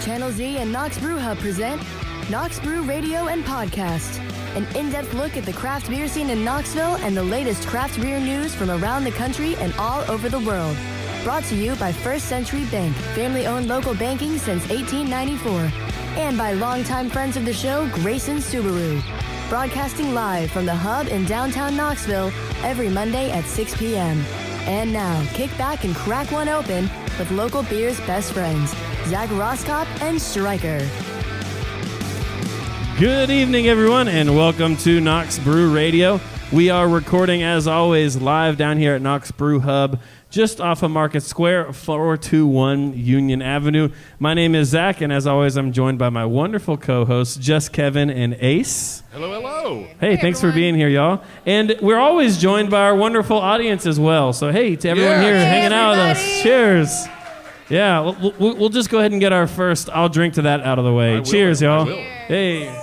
Channel Z and Knox Brew Hub present Knox Brew Radio and Podcast, an in-depth look at the craft beer scene in Knoxville and the latest craft beer news from around the country and all over the world. Brought to you by First Century Bank, family-owned local banking since 1894. And by longtime friends of the show, Grayson Subaru. Broadcasting live from the Hub in downtown Knoxville every Monday at 6 p.m. And now, kick back and crack one open with local beer's best friends, Zach Roskop and Stryker. Good evening, everyone, and welcome to Knox Brew Radio. We are recording, as always, live down here at Knox Brew Hub, just off of Market Square, 421 Union Avenue. My name is Zach, and as always, I'm joined by my wonderful co-hosts, Just Kevin and Ace. Hello, hello. Hey, thanks for being here, y'all. And we're always joined by our wonderful audience as well. So, hey, to everyone here hanging out with us, cheers. Yeah, we'll just go ahead and get our first I'll drink to that out of the way. Cheers, y'all. Hey.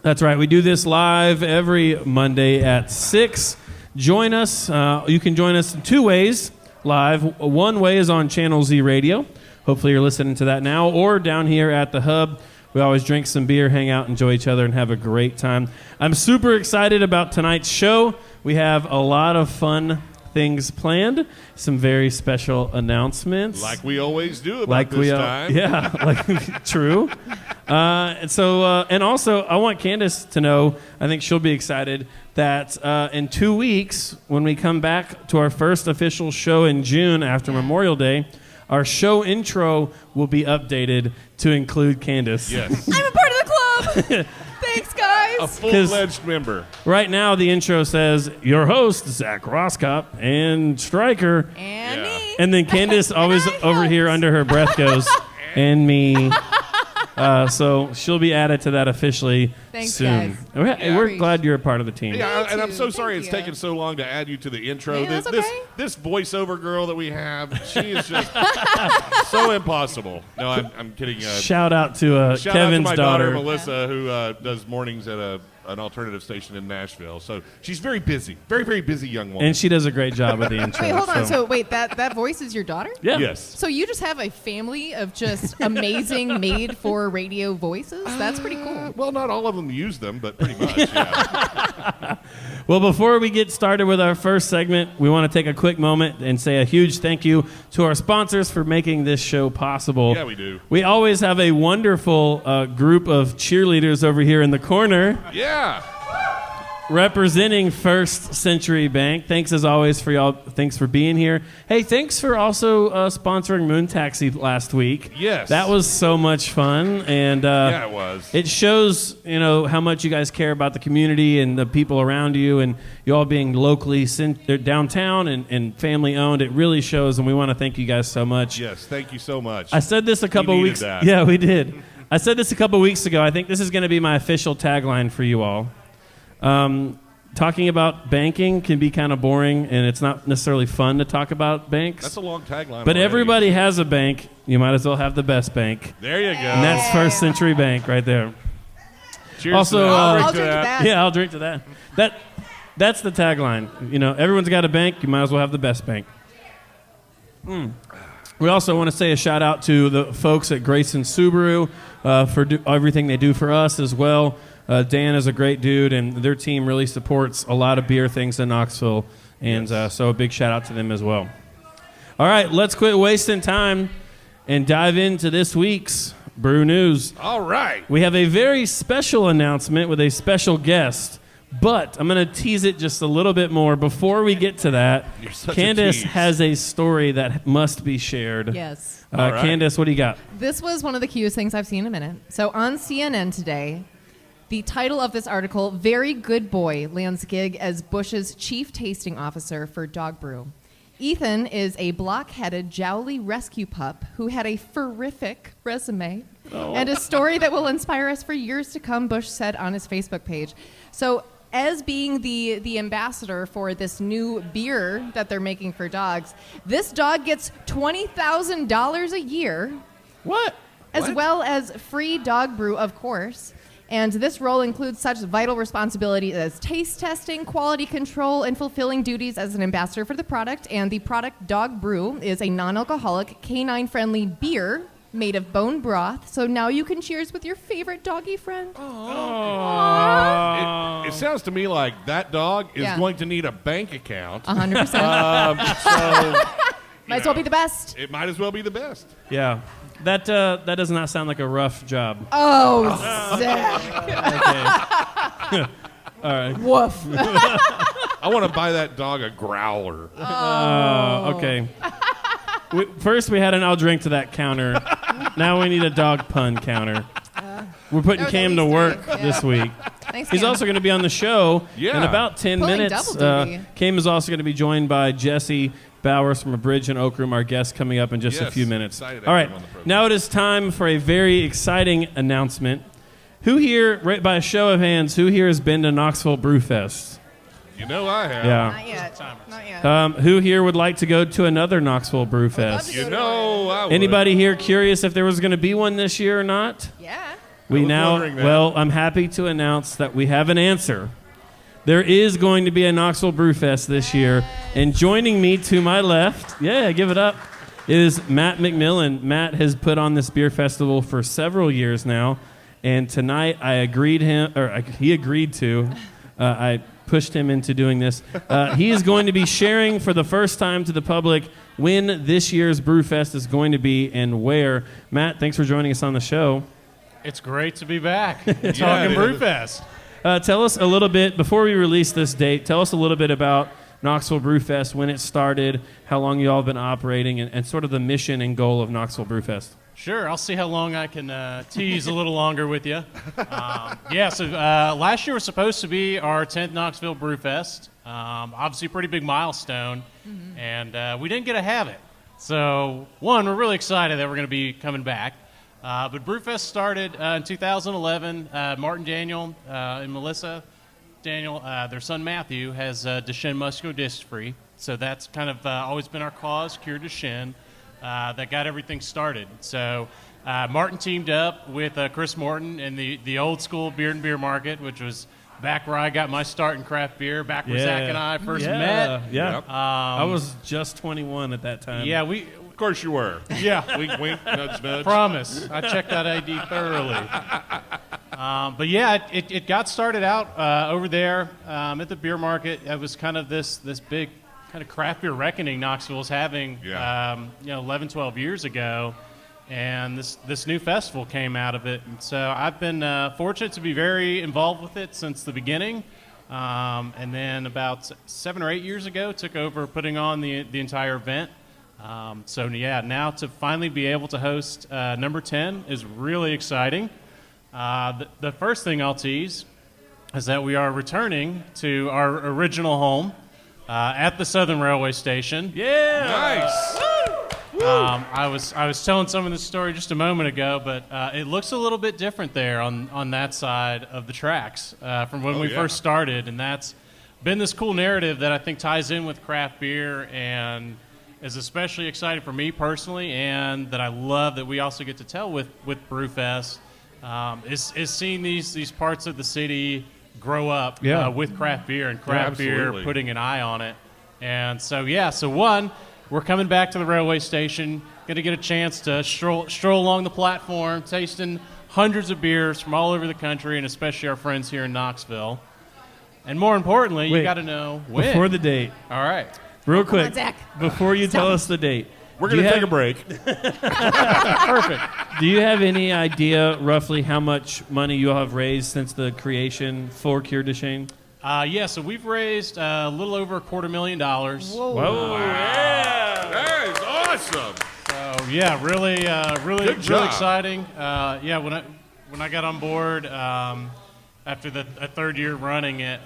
That's right. We do this live every Monday at 6. Join us. You can join us in two ways live. One way is on Channel Z Radio. Hopefully you're listening to that now. Or down here at the Hub. We always drink some beer, hang out, enjoy each other, and have a great time. I'm super excited about tonight's show. We have a lot of fun things planned. Some very special announcements. Like we always do about this time. Yeah, like true. And also, I want Candace to know, I think she'll be excited, that in 2 weeks, when we come back to our first official show in June after Memorial Day, our show intro will be updated to include Candace. Yes. I'm a part of the club. Thanks, guys. A full-fledged member. Right now, the intro says, your host, Zach Roskop, and Stryker. And me. And then Candace always over here under her breath goes, and me. So she'll be added to that officially soon. Thanks, guys. We're glad you're a part of the team. Yeah, and I'm so sorry it's taken so long to add you to the intro. Yeah, that's okay. This voiceover girl that we have, she is just so impossible. No, I'm kidding. Shout out to shout Kevin's out to my daughter, Melissa, who does mornings at an alternative station in Nashville. So she's very busy, very, very busy young woman. And she does a great job with the intro. Wait, hold on. So wait, that voice is your daughter? Yeah. Yes. So you just have a family of just amazing made-for-radio voices? That's pretty cool. Well, not all of them use them, but pretty much, yeah. Well, before we get started with our first segment, we want to take a quick moment and say a huge thank you to our sponsors for making this show possible. Yeah, we do. We always have a wonderful group of cheerleaders over here in the corner. Yeah. Representing First Century Bank. Thanks as always for y'all. Thanks for being here. Hey, thanks for also sponsoring Moon Taxi last week. Yes. That was so much fun. And yeah, it was. It shows, how much you guys care about the community and the people around you, and you all being locally downtown and family owned. It really shows, and we want to thank you guys so much. Yes, thank you so much. I said this a couple weeks. That. Yeah, we did. I said this a couple weeks ago. I think this is going to be my official tagline for you all. Talking about banking can be kind of boring, and it's not necessarily fun to talk about banks. That's a long tagline. But already. Everybody has a bank. You might as well have the best bank. There you go. And that's First Century Bank right there. Cheers Also, to that. I'll drink to that. Yeah, I'll drink to that. That's the tagline. Everyone's got a bank. You might as well have the best bank. We also want to say a shout out to the folks at Grayson Subaru for everything they do for us as well. Dan is a great dude, and their team really supports a lot of beer things in Knoxville, and so a big shout out to them as well. All right, let's quit wasting time and dive into this week's Brew News. All right. We have a very special announcement with a special guest, but I'm going to tease it just a little bit more. Before we get to that, You're such Candace a tease. has a story that must be shared. Yes. All right. Candace, what do you got? This was one of the cutest things I've seen in a minute. So on CNN today, the title of this article, Very Good Boy lands gig as Bush's chief tasting officer for dog brew. Ethan is a block-headed, jowly rescue pup who had a horrific resume and a story that will inspire us for years to come, Bush said on his Facebook page. So as being the ambassador for this new beer that they're making for dogs, this dog gets $20,000 a year. What? As well as free dog brew, of course. And this role includes such vital responsibilities as taste testing, quality control, and fulfilling duties as an ambassador for the product. And the product Dog Brew is a non-alcoholic, canine-friendly beer made of bone broth. So now you can cheers with your favorite doggy friend. It sounds to me like that dog is Yeah. going to need a bank account. 100%. So Might as well be the best. it might as well be the best. Yeah. That does not sound like a rough job. Oh, Zach. Okay. All right. Woof. I want to buy that dog a growler. Okay. First, we had an I'll drink to that counter. Now we need a dog pun counter. We're putting That was Cam at to least work three. Yeah. this week. Thanks, He's Cam. also going to be on the show Yeah. in about 10 Pulling minutes. double duty. Cam is also going to be joined by Jesse Bowers from A Bridge in Oak Room, our guest, coming up in just a Yes, few minutes. excited to All have right, him on the program. now it is time for a very exciting announcement. Who here, right by a show of hands, who here has been to Knoxville Brewfest? You know I have. Yeah. Not yet. Not yet. Who here would like to go to another Knoxville Brewfest? You know I would. Anybody here curious if there was going to be one this year or not? Yeah. We was now, wondering that. well, I'm happy to announce that we have an answer. There is going to be a Knoxville Brewfest this year, and joining me to my left, yeah, give it up, is Matt McMillan. Matt has put on this beer festival for several years now, and tonight he agreed to. I pushed him into doing this. He is going to be sharing for the first time to the public when this year's Brewfest is going to be and where. Matt, thanks for joining us on the show. It's great to be back. Yeah, Talking it is. Brewfest. Tell us a little bit, before we release this date, tell us a little bit about Knoxville Brewfest, when it started, how long you all have been operating, and sort of the mission and goal of Knoxville Brewfest. Sure, I'll see how long I can tease a little longer with you. So last year was supposed to be our 10th Knoxville Brewfest. Obviously a pretty big milestone, and we didn't get to have it. So, one, we're really excited that we're going to be coming back. But Brewfest started in 2011. Martin Daniel and Melissa Daniel, their son Matthew, has Duchenne muscular dystrophy. So that's kind of always been our cause, cure Duchenne, that got everything started. So Martin teamed up with Chris Morton in the old school beer and beer market, which was back where I got my start in craft beer, back where Zach and I first met. Yeah. Yep. I was just 21 at that time. Yeah, Of course you were. yeah. Wink, wink, nudge, nudge. Promise. I checked that ID thoroughly. But yeah, it got started out over there at the beer market. It was kind of this big kind of craft beer reckoning Knoxville was having 11, 12 years ago. And this new festival came out of it. And so I've been fortunate to be very involved with it since the beginning. And then about 7 or 8 years ago, took over putting on the entire event. Now to finally be able to host number 10 is really exciting. The first thing I'll tease is that we are returning to our original home at the Southern Railway Station. Yeah. Nice. I was telling some of this story just a moment ago, but it looks a little bit different there on that side of the tracks from when we first started, and that's been this cool narrative that I think ties in with craft beer and is especially exciting for me personally, and that I love that we also get to tell with Brewfest is seeing these parts of the city grow up with craft beer and craft beer absolutely. putting an eye on it. And so one, we're coming back to the railway station, going to get a chance to stroll along the platform, tasting hundreds of beers from all over the country, and especially our friends here in Knoxville. And more importantly, you got to know when. Before the date, All right. real Come on, quick, Zach. before you tell us the date, We're do going you to take a have- break. Perfect. Do you have any idea roughly how much money you all have raised since the creation for Cure Duchenne? So we've raised a little over $250,000. Whoa. That is awesome. So yeah, really Good really job. exciting. When I got on board after a third year running it,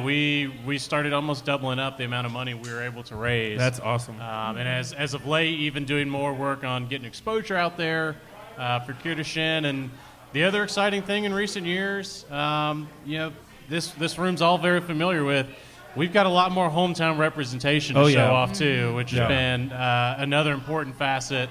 we started almost doubling up the amount of money we were able to raise. That's awesome. And as of late, even doing more work on getting exposure out there for Cure Duchenne. And the other exciting thing in recent years, this room's all very familiar with. We've got a lot more hometown representation to show off too, which has been another important facet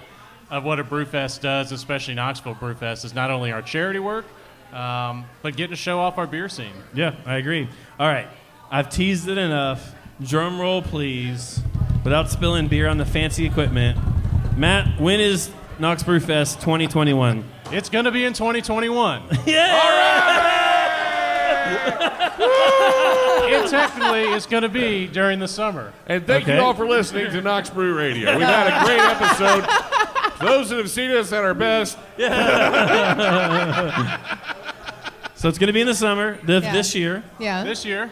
of what a Brewfest does, especially Knoxville Brewfest, is not only our charity work, but getting to show off our beer scene. Yeah, I agree. All right, I've teased it enough. Drum roll, please, without spilling beer on the fancy equipment. Matt, when is Knox Brew Fest 2021? It's going to be in 2021. And technically, it's going to be during the summer. And thank you all for listening to Knox Brew Radio. We've had a great episode. For those that have seen us at our best. So it's going to be in the summer this year. Yeah. This year.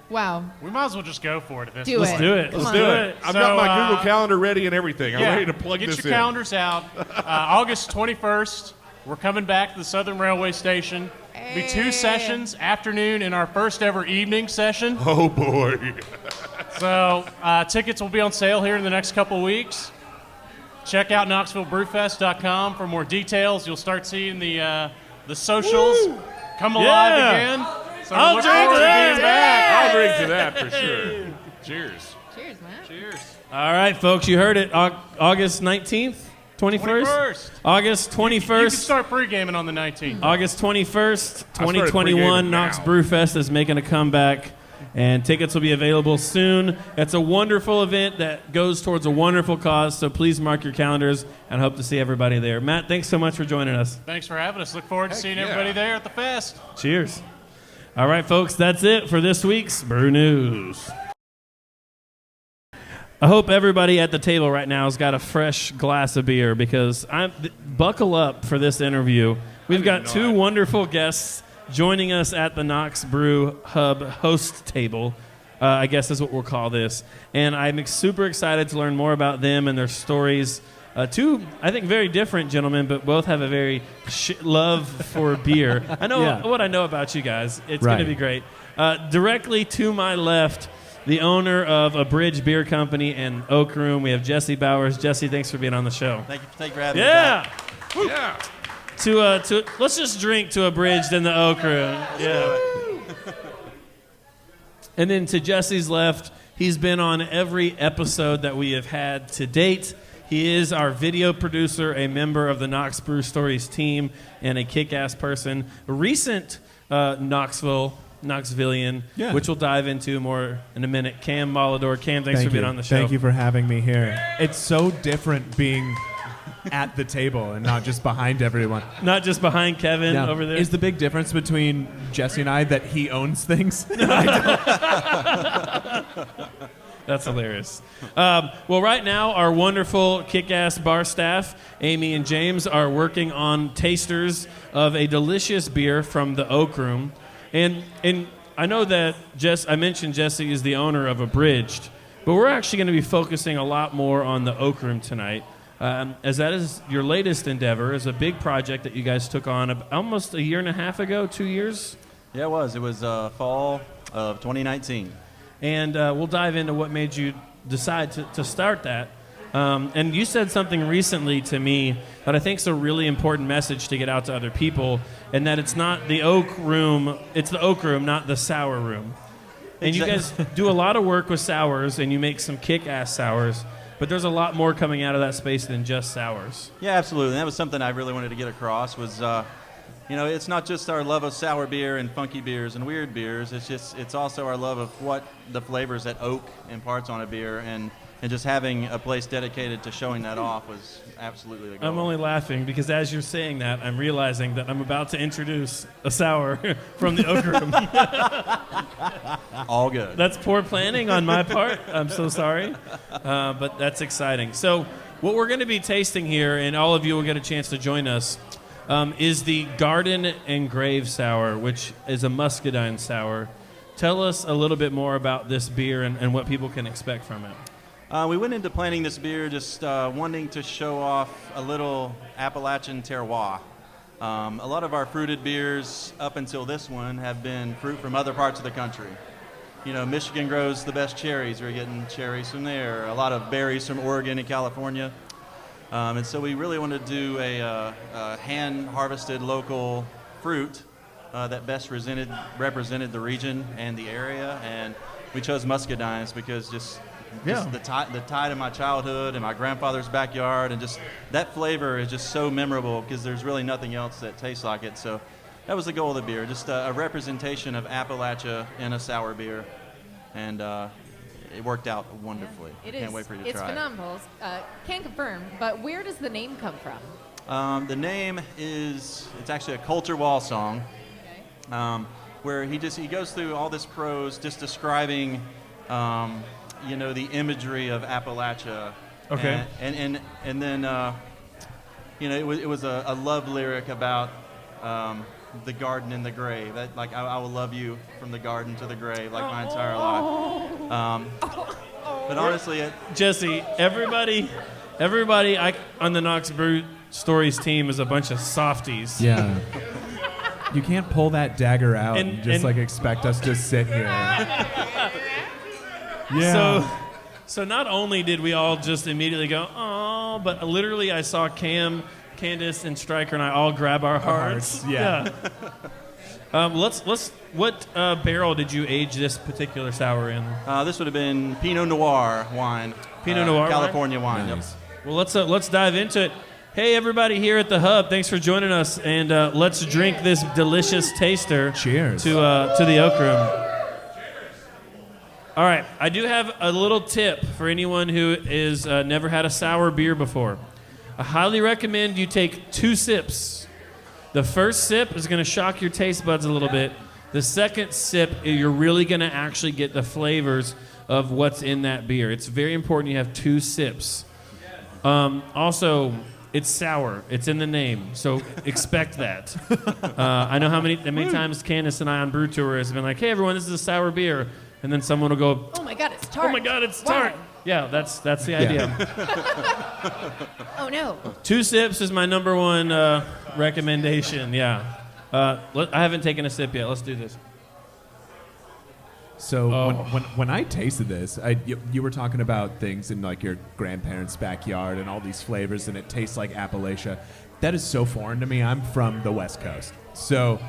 Wow. We might as well just go for it. Let's do it. Let's do it. I've got my Google Calendar ready and everything. I'm ready to plug this in. Get your calendars out. August 21st, we're coming back to the Southern Railway Station. It'll be 2 sessions, afternoon and our first ever evening session. Oh, boy. So tickets will be on sale here in the next couple weeks. Check out KnoxvilleBrewFest.com for more details. You'll start seeing the socials come alive again. So I'll drink to that. I'll drink to that for sure. Cheers. Cheers, man. Cheers. All right, folks, you heard it. August 19th, 21st? August 21st. You can start pre-gaming on the 19th. August 21st, 2021, Knox Brew Fest is making a comeback, and tickets will be available soon. It's a wonderful event that goes towards a wonderful cause, so please mark your calendars and hope to see everybody there. Matt, thanks so much for joining us. Thanks for having us. Look forward to seeing everybody there at the fest. Cheers. All right, folks, that's it for this week's Brew News. I hope everybody at the table right now has got a fresh glass of beer because buckle up for this interview. We've got 2 wonderful guests joining us at the Knox Brew Hub host table, I guess is what we'll call this. And I'm super excited to learn more about them and their stories. 2, I think, very different gentlemen, but both have a very love for beer. I know what I know about you guys. It's going to be great. Directly to my left, the owner of A Bridge Beer Company and Oak Room, we have Jesse Bowers. Jesse, thanks for being on the show. Thank you for having me. Yeah. To let's just drink to A Bridge than the Oak Room. Yeah. And then to Jesse's left, he's been on every episode that we have had to date. He is our video producer, a member of the Knox Brew Stories team, and a kick-ass person. A recent Knoxvillian, which we'll dive into more in a minute. Cam Molador. Cam, thanks for being on the show. Thank you for having me here. It's so different being at the table and not just behind everyone. Not just behind Kevin over there. Is the big difference between Jesse and I that he owns things? That's hilarious. Well, right now, our wonderful kick-ass bar staff, Amy and James, are working on tasters of a delicious beer from the Oak Room. And I know that I mentioned Jesse is the owner of Abridged, but we're actually going to be focusing a lot more on the Oak Room tonight, as that is your latest endeavor. It's a big project that you guys took on almost a year and a half ago, 2 years? Yeah, it was. It was fall of 2019. And we'll dive into what made you decide to start that. And you said something recently to me that I think is a really important message to get out to other people, and that it's not the Oak Room, it's the Oak Room, not the Sour Room. And you guys do a lot of work with sours, and you make some kick-ass sours, but there's a lot more coming out of that space than just sours. Yeah, absolutely. And that was something I really wanted to get across was, it's not just our love of sour beer and funky beers and weird beers. It's also our love of what the flavors that oak imparts on a beer, and just having a place dedicated to showing that off was absolutely the goal. I'm only laughing because as you're saying that, I'm realizing that I'm about to introduce a sour from the Oak Room. All good. That's poor planning on my part. I'm so sorry. But that's exciting. So what we're going to be tasting here, and all of you will get a chance to join us, is the Garden and Grave Sour, which is a muscadine sour. Tell us a little bit more about this beer and what people can expect from it. We went into planning this beer just wanting to show off a little Appalachian terroir. A lot of our fruited beers up until this one have been fruit from other parts of the country. Michigan grows the best cherries. We're getting cherries from there. A lot of berries from Oregon and California. And so we really wanted to do a hand-harvested local fruit that best represented the region and the area. And we chose muscadines because just the tie to my childhood and my grandfather's backyard, and just that flavor is just so memorable because there's really nothing else that tastes like it. So that was the goal of the beer, just a representation of Appalachia in a sour beer. And it worked out wonderfully. It I is. can't wait for you to It's try phenomenal. Can't confirm, but where does the name come from? it. The name is, it's actually a Coulter Wall song, where he goes through all this prose just describing, the imagery of Appalachia. Okay. And then, it was a love lyric about the garden and the grave. That, like, I will love you from the garden to the grave, like my entire life. But honestly, Jesse, everybody on the Knox Brew Stories team is a bunch of softies. Yeah. You can't pull that dagger out and just and- like expect us to sit here. So not only did we all just immediately go, oh, but literally I saw Cam, Candace, and Stryker and I all grab our hearts. Yeah. What barrel did you age this particular sour in? this would have been Pinot Noir wine. Pinot Noir wine? California wine. Nice. Yep. Well, let's dive into it. Hey, everybody here at the Hub, thanks for joining us, and let's drink this delicious taster. Cheers. To the Oak Room. All right, I do have a little tip for anyone who is never had a sour beer before. I highly recommend you take 2 sips. The first sip is going to shock your taste buds a little bit. The second sip, you're really going to actually get the flavors of what's in that beer. It's very important you have 2 sips. Also, it's sour. It's in the name, so expect that. I know how many times Candace and I on Brew Tour has been like, hey, everyone, this is a sour beer. And then someone will go, Oh my God, it's tart. oh my God, it's Why? tart. Yeah, that's the idea. Oh no. 2 sips is my number one recommendation, yeah. I haven't taken a sip yet. Let's do this. So Oh. when I tasted this, you were talking about things in like your grandparents' backyard and all these flavors, and it tastes like Appalachia. That is so foreign to me. I'm from the West Coast, so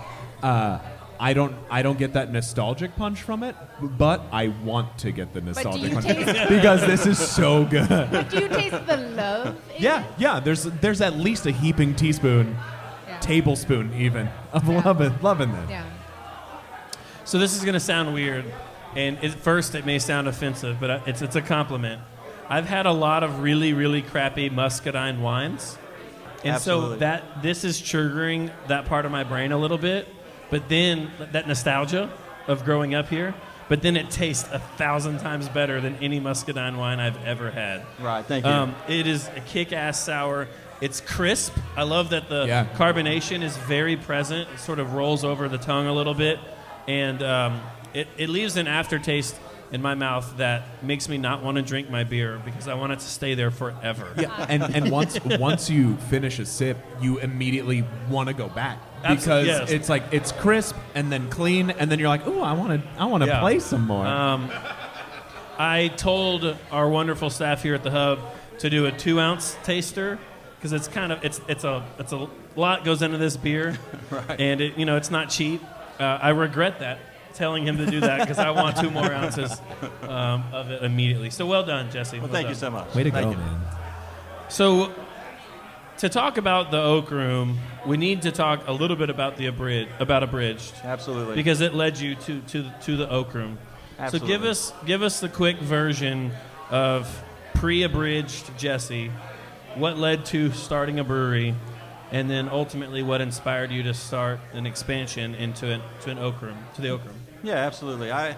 I don't get that nostalgic punch from it, but I want to get the nostalgic you punch taste- because this is so good. But do you taste the love? in it? Yeah. There's at least a heaping teaspoon, Yeah. tablespoon even of loving this. Yeah. So this is going to sound weird, and at first it may sound offensive, but it's a compliment. I've had a lot of really, really crappy muscadine wines, and Absolutely. so this is triggering that part of my brain a little bit. But then that nostalgia of growing up here, but then it tastes 1,000 times better than any muscadine wine I've ever had. Right. Thank you. It is a kick-ass sour. It's crisp. I love that the Yeah. carbonation is very present. It sort of rolls over the tongue a little bit, and it leaves an aftertaste in my mouth that makes me not want to drink my beer because I want it to stay there forever. Yeah, and once you finish a sip, you immediately want to go back because Yes. it's like it's crisp and then clean, and then you're like, oh, I want to Yeah. play some more. I told our wonderful staff here at the Hub to do a 2-ounce taster because it's a lot goes into this beer, Right. and it's not cheap. I regret that telling him to do that because I want 2 more ounces of it immediately. So well done, Jesse. Well, Well thank done. you so much. Way to Thank go, you. man. So to talk about the Oak Room, we need to talk a little bit about Abridged. Absolutely. Because it led you to the Oak Room. Absolutely. So give us the quick version of pre-abridged Jesse. What led to starting a brewery, and then ultimately what inspired you to start an expansion into an Oak Room, to the Oak Room. Yeah, absolutely. I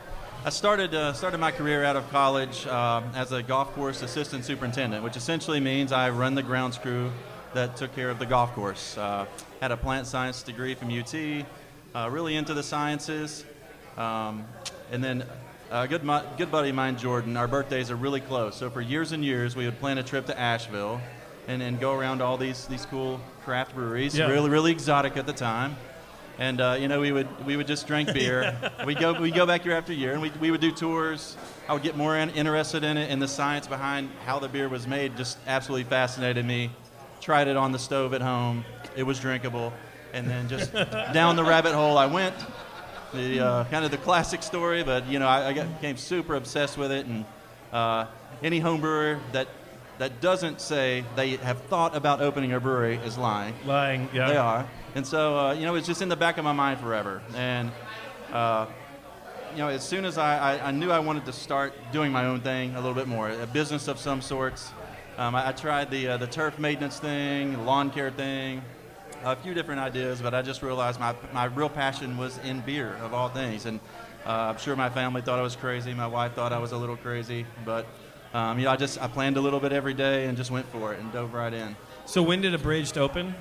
started my career out of college as a golf course assistant superintendent, which essentially means I run the grounds crew that took care of the golf course. Had a plant science degree from UT, really into the sciences, and then a good buddy of mine, Jordan, our birthdays are really close. So for years and years, we would plan a trip to Asheville and go around to all these cool craft breweries, Yeah. really, really exotic at the time. And we would just drink beer. we go back year after year, and we would do tours. I would get more interested in it, and the science behind how the beer was made just absolutely fascinated me. Tried it on the stove at home. It was drinkable, and then just down the rabbit hole I went. The kind of the classic story, but I became super obsessed with it, and any home brewer that doesn't say they have thought about opening a brewery is lying. Lying, yeah. They are. And so, it's just in the back of my mind forever. And as soon as I knew I wanted to start doing my own thing a little bit more, a business of some sorts. I tried the turf maintenance thing, the lawn care thing, a few different ideas, but I just realized my real passion was in beer, of all things. And I'm sure my family thought I was crazy. My wife thought I was a little crazy. But, I planned a little bit every day and just went for it and dove right in. So when did Abridged open?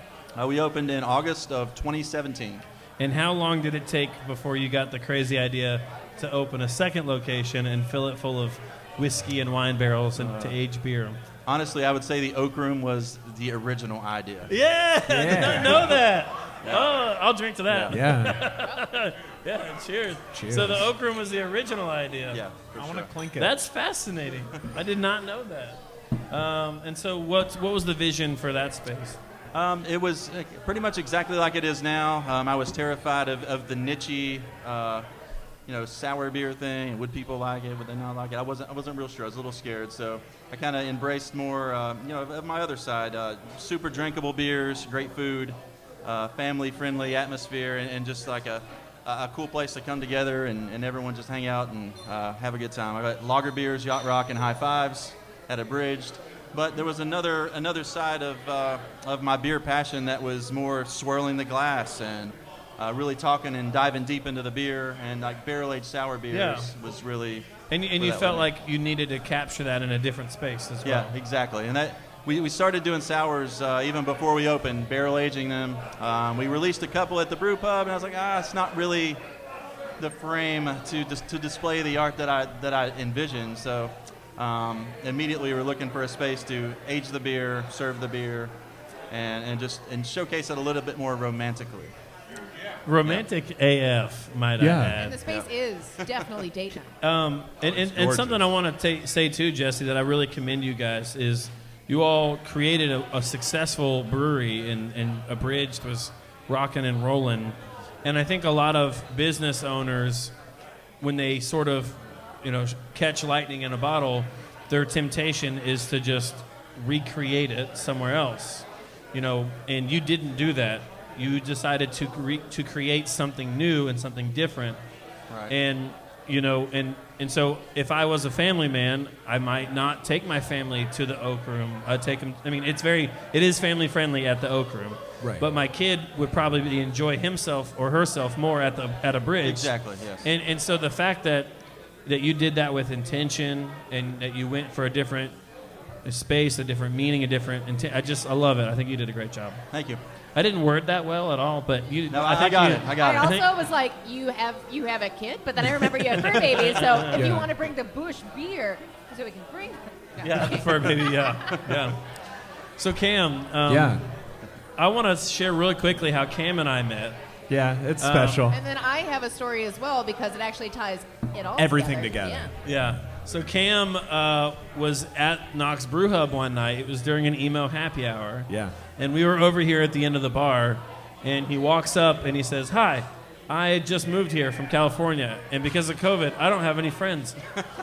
We opened in August of 2017. And how long did it take before you got the crazy idea to open a second location and fill it full of whiskey and wine barrels and to age beer? Honestly, I would say the Oak Room was the original idea. Yeah, I did not know that. Yeah. Oh, I'll drink to that. Yeah. Yeah, cheers. Cheers. So the Oak Room was the original idea. Yeah, I want to clink it. That's fascinating. I did not know that. And so what was the vision for that space? It was pretty much exactly like it is now. I was terrified of the niche-y, sour beer thing. Would people like it? Would they not like it? I wasn't real sure. I was a little scared. So I kind of embraced more, of my other side. Super drinkable beers, great food, family-friendly atmosphere, and just like a cool place to come together and everyone just hang out and have a good time. I got lager beers, yacht rock, and high fives at Abridged. But there was another side of my beer passion that was more swirling the glass and really talking and diving deep into the beer, and like barrel-aged sour beers was really... And you felt like you needed to capture that in a different space as well. Yeah, exactly. And that we started doing sours even before we opened, barrel-aging them. We released a couple at the brew pub, and I was like, it's not really the frame to display the art that I envisioned. So immediately we were looking for a space to age the beer, serve the beer, and showcase it a little bit more romantically. Romantic AF, might I add. And the space is definitely date night. And something I want to say too, Jesse, that I really commend you guys is you all created a successful brewery, and Abridged was rocking and rolling. And I think a lot of business owners, when they sort of catch lightning in a bottle, their temptation is to just recreate it somewhere else, and you didn't do that. You decided to create something new and something different. Right. And and so if I was a family man, I might not take my family to the Oak Room. I'd take them. I mean, it is family friendly at the Oak Room. Right. But my kid would probably enjoy himself or herself more at Abridged. Exactly. Yes. And so the fact that you did that with intention and that you went for a different space, a different meaning, a different intent, I love it. I think you did a great job. Thank you. I didn't word that well at all, but you. No, I got it. I also was like, you have a kid, but then I remember you have fur baby, so if you want to bring the Bush beer, so we can bring. Yeah, the fur baby. Yeah. So Cam, I want to share really quickly how Cam and I met. Yeah, it's special. And then I have a story as well because it actually ties it all Everything together. Yeah. So Cam was at Knox Brew Hub one night. It was during an emo happy hour. Yeah. And we were over here at the end of the bar, and he walks up and he says, "Hi, I just moved here from California, and because of COVID, I don't have any friends.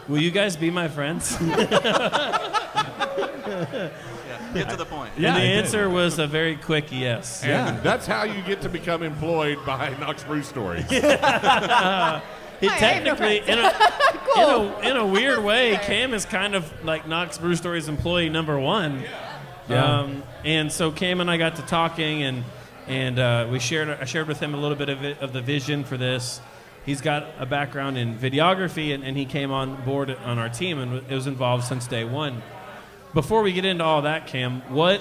Will you guys be my friends?" Get to the point. And the answer was a very quick yes. And that's how you get to become employed by Knox Brew Stories. He technically, in a weird way, Cam is kind of like Knox Brew Stories employee number one. Yeah. And so Cam and I got to talking, and I shared with him a little bit of the vision for this. He's got a background in videography, and he came on board on our team and was involved since day one. Before we get into all that, Cam, what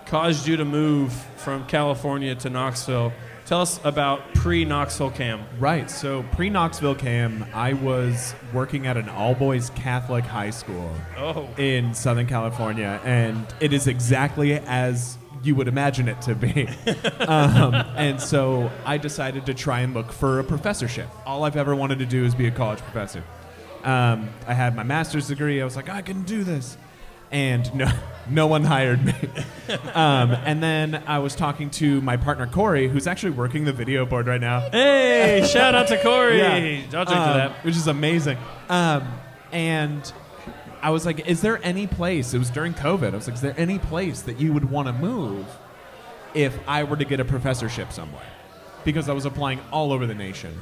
caused you to move from California to Knoxville? Tell us about pre-Knoxville Cam. Right. So pre-Knoxville Cam, I was working at an all-boys Catholic high school in Southern California, and it is exactly as you would imagine it to be. And so I decided to try and look for a professorship. All I've ever wanted to do is be a college professor. I had my master's degree. I was like, I can do this. And no one hired me. And then I was talking to my partner, Corey, who's actually working the video board right now. Hey, shout out to Corey. Yeah. I'll drink to that. Which is amazing. And I was like, is there any place, it was during COVID, I was like, is there any place that you would want to move if I were to get a professorship somewhere? Because I was applying all over the nation.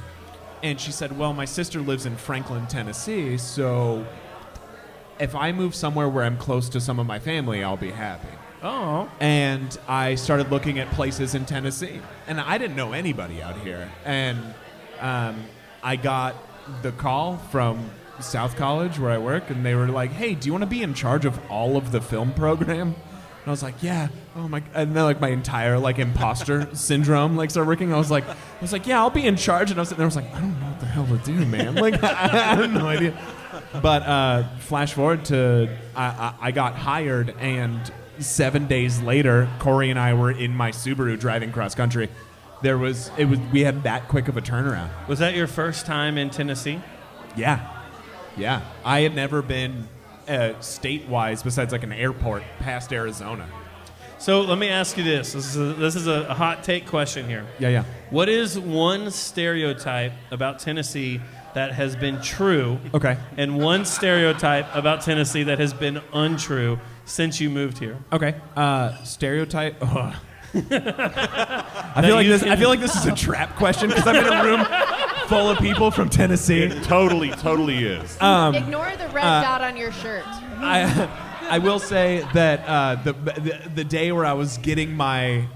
And she said, well, my sister lives in Franklin, Tennessee, so if I move somewhere where I'm close to some of my family, I'll be happy. Oh. And I started looking at places in Tennessee. And I didn't know anybody out here. And I got the call from South College where I work, and they were like, hey, do you want to be in charge of all of the film program? And I was like, yeah. Oh my! And then like my entire like imposter syndrome like started working. I was like, yeah, I'll be in charge. And I was sitting there, I was like, I don't know what the hell to do, man. Like I have no idea. But flash forward to I got hired, and 7 days later, Corey and I were in my Subaru driving cross country. We had that quick of a turnaround. Was that your first time in Tennessee? Yeah. I had never been state-wise besides like an airport past Arizona. So let me ask you this. This is a hot take question here. Yeah. What is one stereotype about Tennessee that has been true? Okay. And one stereotype about Tennessee that has been untrue since you moved here? Okay. Stereotype. Oh. I feel like this is a trap question because I'm in a room full of people from Tennessee. It totally is. Ignore the red dot on your shirt. I will say that the day where I was getting my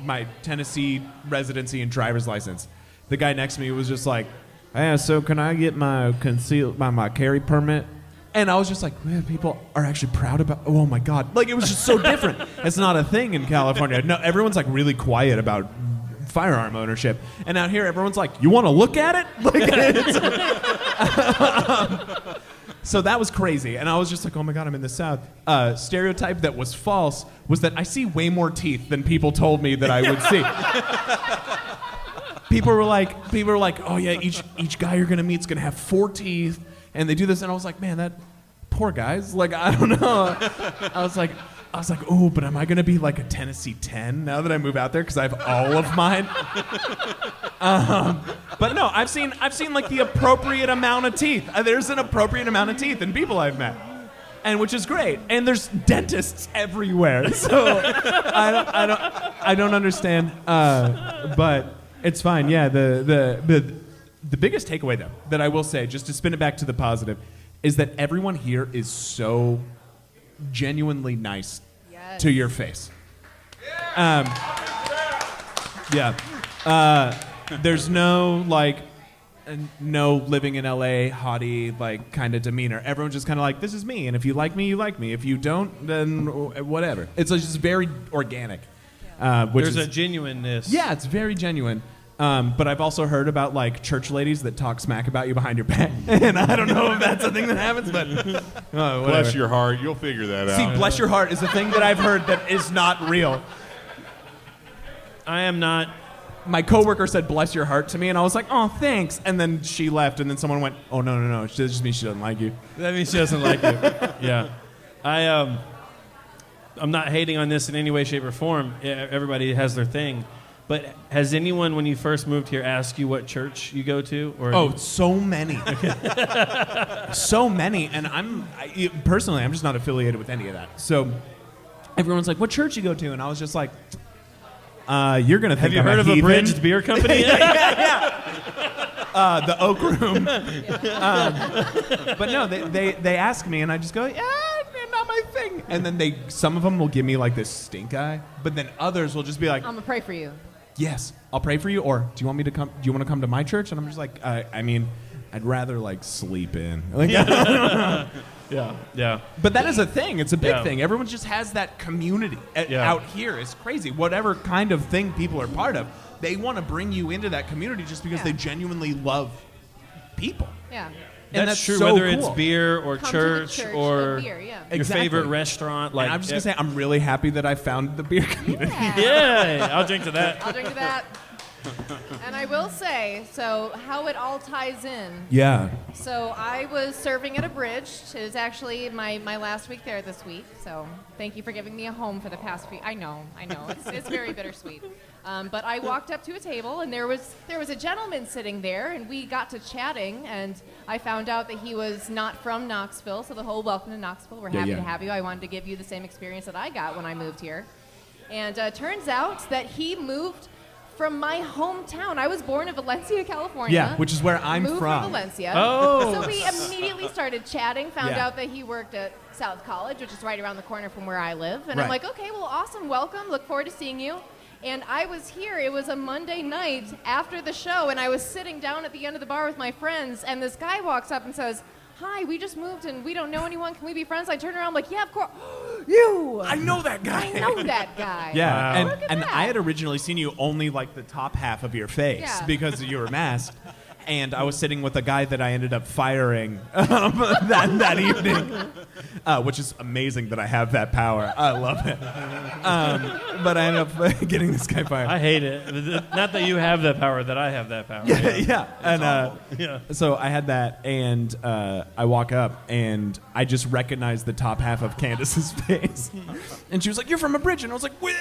my Tennessee residency and driver's license, the guy next to me was just like, "Yeah, so can I get my my carry permit?" And I was just like, man, people are actually proud about. Oh my God! Like it was just so different. It's not a thing in California. No, everyone's like really quiet about firearm ownership, and out here everyone's like, "You want to look at it?" Like, so that was crazy, and I was just like, "Oh my God, I'm in the South." Stereotype that was false was that I see way more teeth than people told me that I would see. People were like, "Oh yeah, each guy you're gonna meet's gonna have 4 teeth." And they do this, and I was like, man, that poor guys. Like, I don't know. I was like, oh, but am I gonna be like a Tennessee 10 now that I move out there because I have all of mine? But no, I've seen like the appropriate amount of teeth. There's an appropriate amount of teeth in people I've met, and which is great. And there's dentists everywhere, so I don't understand. But it's fine. Yeah, the biggest takeaway, though, that I will say, just to spin it back to the positive, is that everyone here is so genuinely nice to your face. There's no, like, no living in L.A., haughty, like, kind of demeanor. Everyone's just kind of like, this is me, and if you like me, you like me. If you don't, then whatever. It's just very organic. There's a genuineness. Yeah, it's very genuine. But I've also heard about like church ladies that talk smack about you behind your back, and I don't know if that's a thing that happens, but bless your heart, you'll figure that out. See, bless your heart is a thing that I've heard that is not real. I am not. My coworker said bless your heart to me, and I was like, oh, thanks, and then she left, and then someone went, oh no, that just means she doesn't like you. That means she doesn't like you. Yeah, I'm not hating on this in any way, shape, or form. Everybody has their thing. But has anyone, when you first moved here, asked you what church you go to? Or so many. So many. And personally, I'm just not affiliated with any of that. So everyone's like, what church you go to? And I was just like, you're going to think Have you heard of a Bridged Beer Company? Yeah. The Oak Room. But no, they ask me, and I just go, yeah, not my thing. And then some of them will give me like this stink eye, but then others will just be like, I'm going to pray for you. Yes, I'll pray for you. Or do you want me to come? Do you want to come to my church? And I'm just like, I mean, I'd rather like sleep in. Like, Yeah. But that is a thing. It's a big thing. Everyone just has that community out here. It's crazy. Whatever kind of thing people are part of, they want to bring you into that community just because they genuinely love people. Yeah. And that's true, so whether cool. it's beer or church or beer, your Exactly. favorite restaurant. Like, and I'm just going to say, I'm really happy that I found the beer community. Yeah, I'll drink to that. I'll drink to that. And I will say, so how it all ties in. Yeah. So I was serving at a Bridge. It was actually my last week there this week. So thank you for giving me a home for the past week. I know. It's very bittersweet. But I walked up to a table, and there was a gentleman sitting there, and we got to chatting, and I found out that he was not from Knoxville. So the whole welcome to Knoxville. We're happy to have you. I wanted to give you the same experience that I got when I moved here. And turns out that he moved from my hometown. I was born in Valencia, California. Yeah, which is where I'm moved from. to Valencia. Oh. So we immediately started chatting, found Yeah. out that he worked at South College, which is right around the corner from where I live. And I'm Right. like, okay, well, awesome, welcome, look forward to seeing you. And I was here, it was a Monday night after the show, and I was sitting down at the end of the bar with my friends, and this guy walks up and says, hi, we just moved and we don't know anyone, can we be friends? I turn around, I'm like, yeah, of course. You! I know that guy. I know that guy. Yeah, Wow. Look at and that. I had originally seen you only like the top half of your face Yeah. because you were masked. And I was sitting with a guy that I ended up firing that evening, which is amazing that I have that power. I love it. But I ended up getting this guy fired. I hate it. Not that you have that power, that I have that power. Yeah. And Yeah. so I had that, and I walk up, and I just recognized the top half of Candace's face. And she was like, you're from a bridge. And I was like, "Where?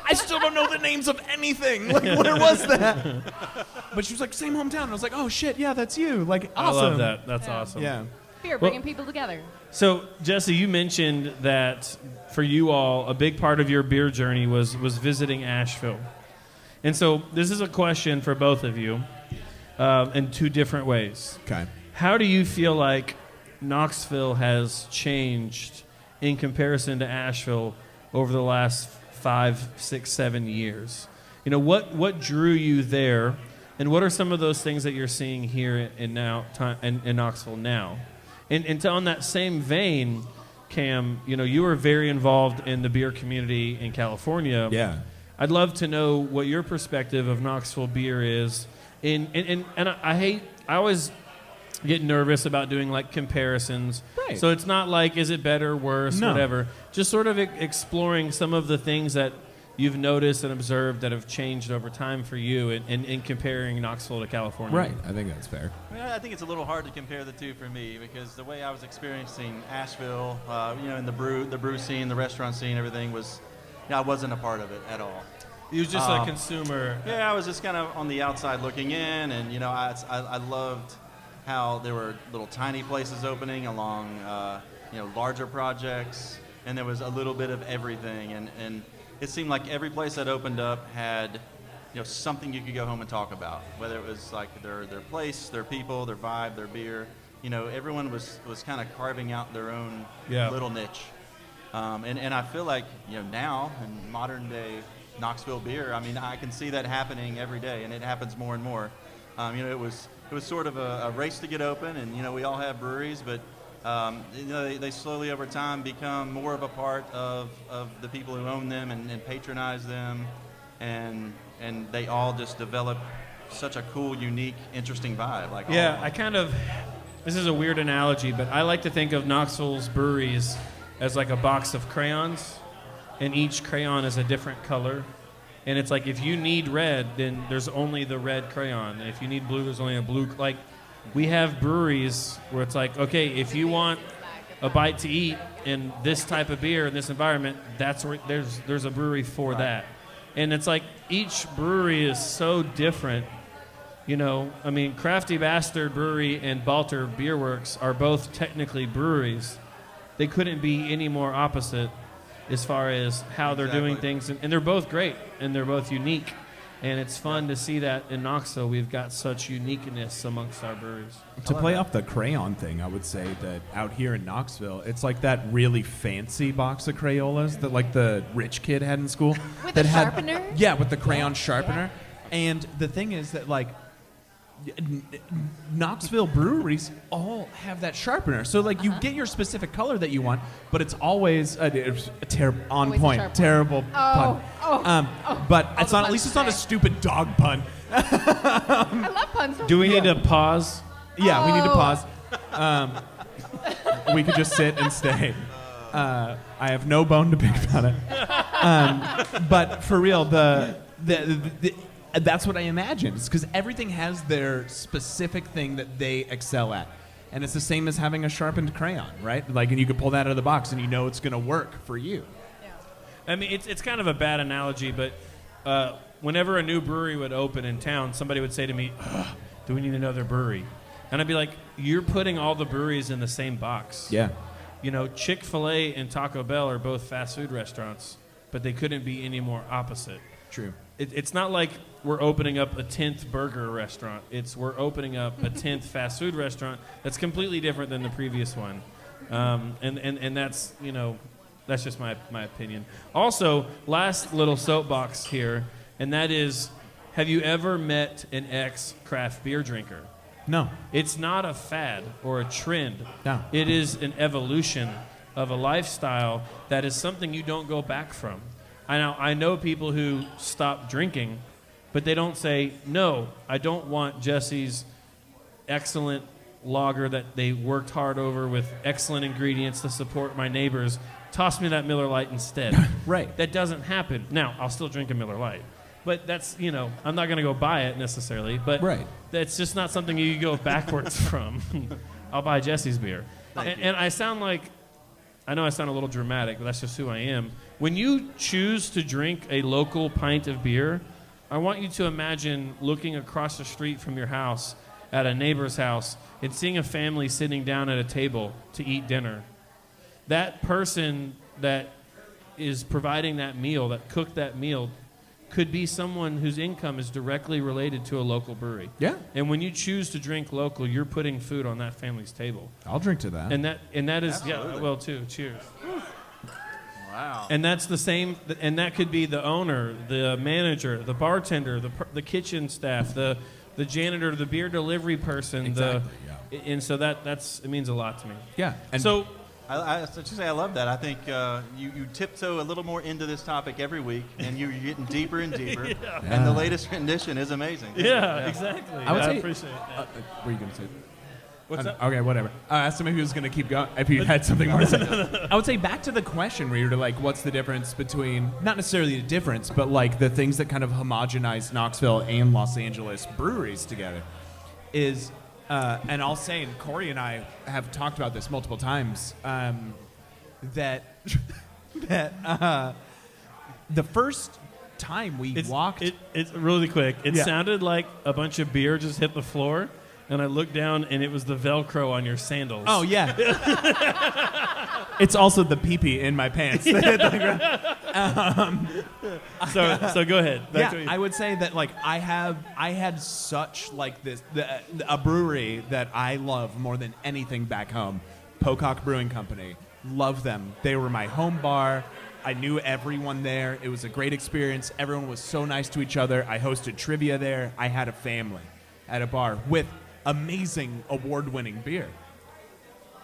I still don't know the names of anything. Like, where was that? But she was like, same hometown. And I was like, oh, shit, yeah, that's you. Like, I awesome. love that. That's Yeah. awesome. Yeah. Beer, bringing people together. So, Jesse, you mentioned that for you all, a big part of your beer journey was visiting Asheville. And so this is a question for both of you in two different ways. Okay. How do you feel like Knoxville has changed in comparison to Asheville over the last 5, 6, 7 years? You know, what drew you there, and what are some of those things that you're seeing here in Knoxville now? And on that same vein, Cam, you know, you were very involved in the beer community in California. Yeah. I'd love to know what your perspective of Knoxville beer is. And I always get nervous about doing like comparisons. Right. So it's not like, is it better, worse, No. whatever. Just sort of exploring some of the things that you've noticed and observed that have changed over time for you in comparing Knoxville to California. Right. I think that's fair. Well, I think it's a little hard to compare the two for me because the way I was experiencing Asheville, in the brew scene, the restaurant scene, everything was, I wasn't a part of it at all. He was just a consumer. Yeah, I was just kind of on the outside looking in, and I loved how there were little tiny places opening along, larger projects, and there was a little bit of everything, and it seemed like every place that opened up had, something you could go home and talk about, whether it was like their place, their people, their vibe, their beer. Everyone was kind of carving out their own little niche, and I feel like now in modern day Knoxville beer, I mean, I can see that happening every day, and it happens more and more. It was sort of a race to get open, and we all have breweries, but they slowly over time become more of a part of the people who own them and patronize them, and they all just develop such a cool, unique, interesting vibe. Like this is a weird analogy, but I like to think of Knoxville's breweries as like a box of crayons, and each crayon is a different color. And it's like, if you need red, then there's only the red crayon. And if you need blue, there's only a blue. Like, we have breweries where it's like, okay, if you want a bite to eat in this type of beer in this environment, that's where there's a brewery for that. And it's like each brewery is so different. I mean, Crafty Bastard Brewery and Balter Beer Works are both technically breweries. They couldn't be any more opposite as far as how they're doing things. And they're both great, and they're both unique. And it's fun to see that in Knoxville we've got such uniqueness amongst our breweries. To play off the crayon thing, I would say that out here in Knoxville, it's like that really fancy box of Crayolas that like the rich kid had in school. With that the had, sharpener? Yeah, with the crayon sharpener. And the thing is that like Knoxville breweries all have that sharpener. So like you get your specific color that you want, but it's always on Always a sharp one. terrible pun. But it's not. At least it's not a stupid dog pun. I love puns. Do we need to pause? Yeah, we need to Oh. pause. We could just sit and stay. I have no bone to pick about it. But for real, that's what I imagine. It's because everything has their specific thing that they excel at. And it's the same as having a sharpened crayon, right? Like, and you can pull that out of the box and you know it's going to work for you. I mean, it's kind of a bad analogy, but whenever a new brewery would open in town, somebody would say to me, do we need another brewery? And I'd be like, you're putting all the breweries in the same box. Yeah. Chick-fil-A and Taco Bell are both fast food restaurants, but they couldn't be any more opposite. True. It's not like we're opening up a 10th burger restaurant. We're opening up a 10th fast food restaurant that's completely different than the previous one. And that's, that's just my opinion. Also, last little soapbox here, and that is, have you ever met an ex-craft beer drinker? No. It's not a fad or a trend. No. It is an evolution of a lifestyle that is something you don't go back from. I know people who stop drinking, but they don't say, no, I don't want Jesse's excellent lager that they worked hard over with excellent ingredients to support my neighbors. Toss me that Miller Lite instead. Right. That doesn't happen. Now, I'll still drink a Miller Lite. But that's, I'm not going to go buy it necessarily. But right. That's just not something you go backwards from. I'll buy Jesse's beer. And I know I sound a little dramatic, but that's just who I am. When you choose to drink a local pint of beer, I want you to imagine looking across the street from your house at a neighbor's house and seeing a family sitting down at a table to eat dinner. That person that is providing that meal, that cooked that meal, could be someone whose income is directly related to a local brewery. Yeah. And when you choose to drink local, you're putting food on that family's table. I'll drink to that. And that is, Absolutely. yeah, well, too. Cheers. Wow. And that's the same, and that could be the owner, the manager, the bartender, the kitchen staff, the janitor, the beer delivery person. Exactly, And so it means a lot to me. Yeah. And So I love that. I think you tiptoe a little more into this topic every week, and you're getting deeper and deeper. Yeah. And the latest rendition is amazing. yeah, exactly. I would say, appreciate that. what were you going to say? What's up? Okay, whatever. I asked him if he was going to keep going, if you had something more to say. I would say back to the question where you're like, what's the difference between, not necessarily the difference, but like the things that kind of homogenize Knoxville and Los Angeles breweries together is, and I'll say, and Corey and I have talked about this multiple times, that the first time we walked... It's really quick. It Yeah. sounded like a bunch of beer just hit the floor, and I looked down, and it was the Velcro on your sandals. Oh, yeah. It's also the pee-pee in my pants. So go ahead. I would say that like I had such like this a brewery that I love more than anything back home, Pocock Brewing Company. Love them. They were my home bar. I knew everyone there. It was a great experience. Everyone was so nice to each other. I hosted trivia there. I had a family at a bar with amazing award-winning beer.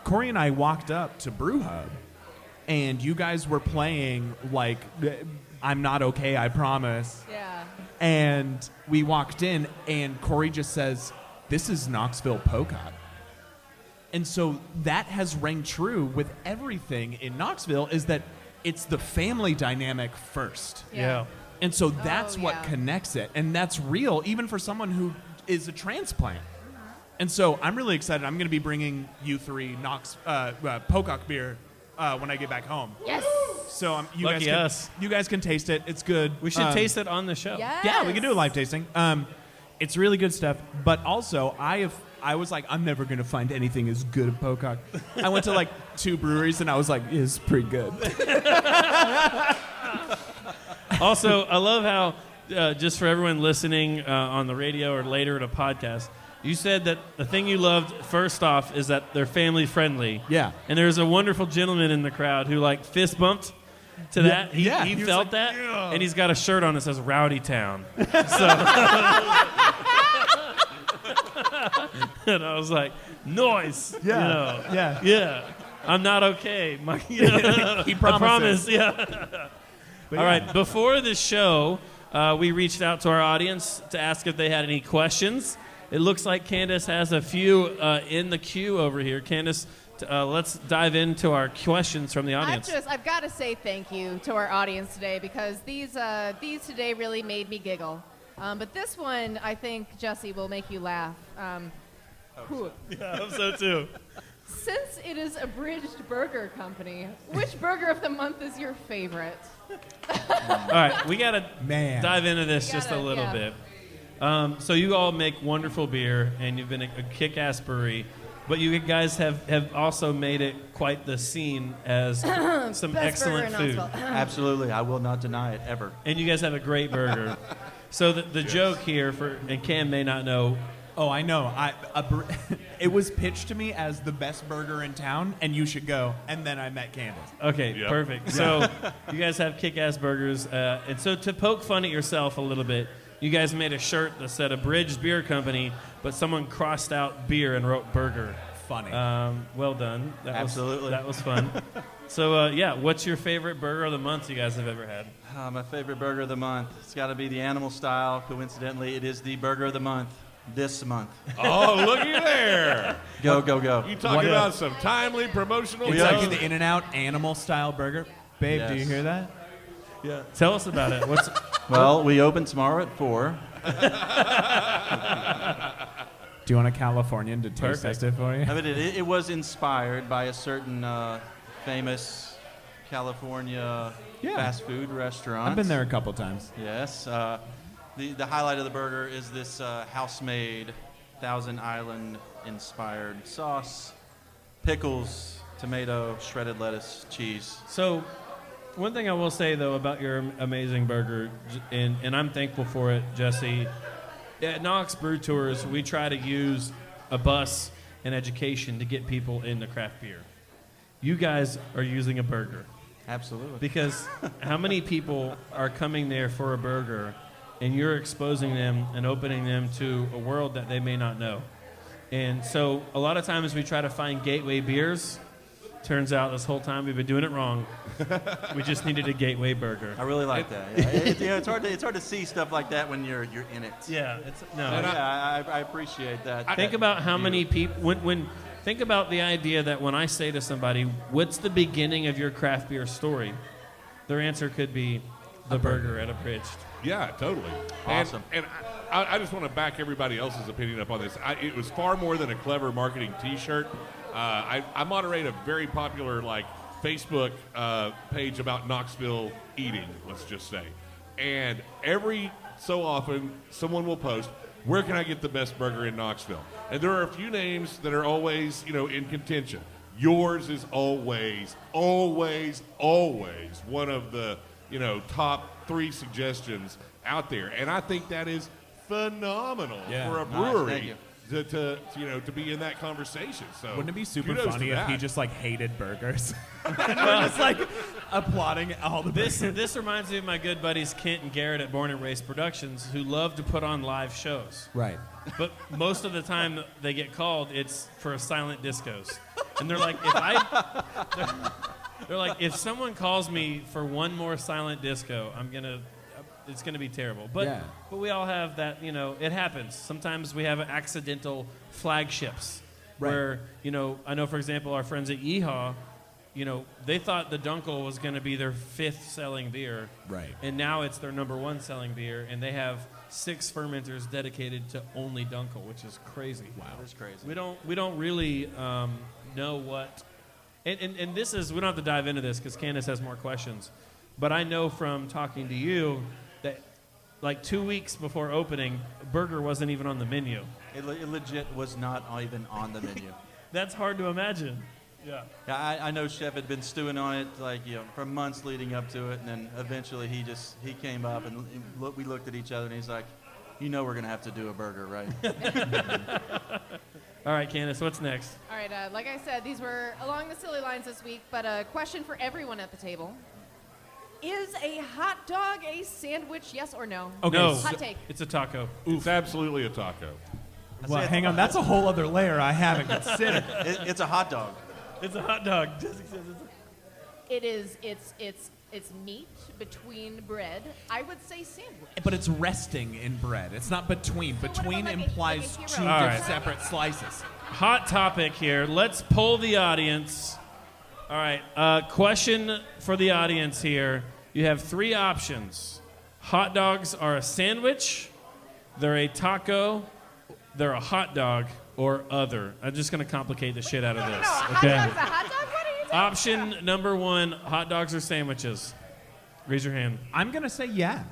Corey and I walked up to Brew Hub, and you guys were playing like I'm Not Okay, I Promise. Yeah. And we walked in, and Corey just says, "This is Knoxville Pocock." And so that has rang true with everything in Knoxville, is that it's the family dynamic first. Yeah. And so that's what yeah. connects it. And that's real, even for someone who is a transplant. And so I'm really excited. I'm going to be bringing you three Pocock beer when I get back home. Yes. So you Lucky us. guys can taste it. It's good. We should taste it on the show. Yes. Yeah, we can do a live tasting. It's really good stuff. But also, I was like, I'm never going to find anything as good as Pocock. I went to like 2 breweries, and I was like, it's pretty good. Also, I love how, just for everyone listening on the radio or later at a podcast, you said that the thing you loved first off is that they're family friendly. Yeah. And there's a wonderful gentleman in the crowd who like fist bumped to that. He was felt like, that, yeah. and he's got a shirt on that says Rowdy Town. So, and I was like, noise. Yeah. Yeah. I'm not okay. He I promise. promises. Yeah. All right. Before the show, we reached out to our audience to ask if they had any questions. It looks like Candace has a few in the queue over here. Candace, let's dive into our questions from the audience. I've got to say thank you to our audience today, because these today really made me giggle. But this one, I think, Jesse, will make you laugh. Whew. Yeah, I hope so too. Since it is a bridged burger company, which burger of the month is your favorite? All right, we got to dive into this just a Gotta, little yeah. bit. So you all make wonderful beer, and you've been a kick-ass brewery. But you guys have also made it quite the scene as some Best burger excellent in food. Knoxville. Absolutely, I will not deny it ever. And you guys have a great burger. So the joke here, and Cam may not know, Oh, I know. It was pitched to me as the best burger in town, and you should go. And then I met Candace. okay, Yep. perfect. So you guys have kick-ass burgers. And so to poke fun at yourself a little bit, you guys made a shirt that said Abridged Beer Company, but someone crossed out beer and wrote burger. Funny. Well done. Absolutely. That was fun. So, what's your favorite burger of the month you guys have ever had? My favorite burger of the month. It's got to be the animal style. Coincidentally, it is the burger of the month this month. Oh, looky there. Go, go, go. You talking about some timely promotional It's stuff? like the In-N-Out animal-style burger. Babe, do you Yes. hear that? Yeah. Tell us about it. Well, we open tomorrow at 4. Do you want a Californian to taste Perfect. test it for you? I mean, it was inspired by a certain famous California fast food restaurant. I've been there a couple times. Yes. The highlight of the burger is this house-made Thousand Island inspired sauce, pickles, tomato, shredded lettuce, cheese. So, one thing I will say, though, about your amazing burger, and I'm thankful for it, Jesse, at Knox Brew Tours, we try to use a bus and education to get people into craft beer. You guys are using a burger. Absolutely. Because how many people are coming there for a burger, and you're exposing them and opening them to a world that they may not know? And so a lot of times we try to find gateway beers. Turns out this whole time we've been doing it wrong. We just needed a gateway burger. I really like that. Yeah. It's hard to see stuff like that when you're in it. Yeah, I appreciate that. Think about how many people think about the idea that when I say to somebody, "What's the beginning of your craft beer story?" Their answer could be the burger at Abridged. Yeah, totally. Awesome. And I just want to back everybody else's opinion up on this. It was far more than a clever marketing T-shirt. I moderate a very popular Facebook page about Knoxville eating, let's just say. And every so often, someone will post, "Where can I get the best burger in Knoxville?" And there are a few names that are always, in contention. Yours is always one of the, top 3 suggestions out there. And I think that is phenomenal for a brewery. Thank you. To be in that conversation. So Wouldn't it be super kudos funny to if that. he just hated burgers? And we're just applauding all the This reminds me of my good buddies Kent and Garrett at Born and Raised Productions, who love to put on live shows. Right. But most of the time they get called, it's for silent discos. And they're like, if someone calls me for one more silent disco, it's gonna be terrible. But we all have that, it happens. Sometimes we have accidental flagships where, I know, for example, our friends at Yeehaw, they thought the Dunkel was going to be their 5th selling beer. Right. And now it's their number 1 selling beer, and they have 6 fermenters dedicated to only Dunkel, which is crazy. Wow. That is crazy. We don't really know what, and this is, we don't have to dive into this because Candace has more questions, but I know from talking to you that 2 weeks before opening, burger wasn't even on the menu. It legit was not even on the menu. That's hard to imagine. Yeah. I know Chef had been stewing on it for months leading up to it, and then eventually he came up and we looked at each other and he's like, we're gonna have to do a burger, right? All right, Candace, what's next? All right, like I said, these were along the silly lines this week, but a question for everyone at the table. Is a hot dog a sandwich, yes or no? Okay. No. Hot take. It's a taco. It's absolutely a taco. Well, hang on. That's a whole other layer I haven't considered. It's a hot dog. It's a hot dog. It is. It's meat between bread. I would say sandwich. But it's resting in bread. It's not between. Between like a implies hero. two All right. separate slices. Hot topic here. Let's poll the audience. All right. Question for the audience here. You have 3 options. Hot dogs are a sandwich, they're a taco, they're a hot dog, or other. I'm just going to complicate the shit out of this. Hot dog's a hot dog? What are you talking Option number 1, hot dogs or sandwiches. Raise your hand. I'm going to say yeah.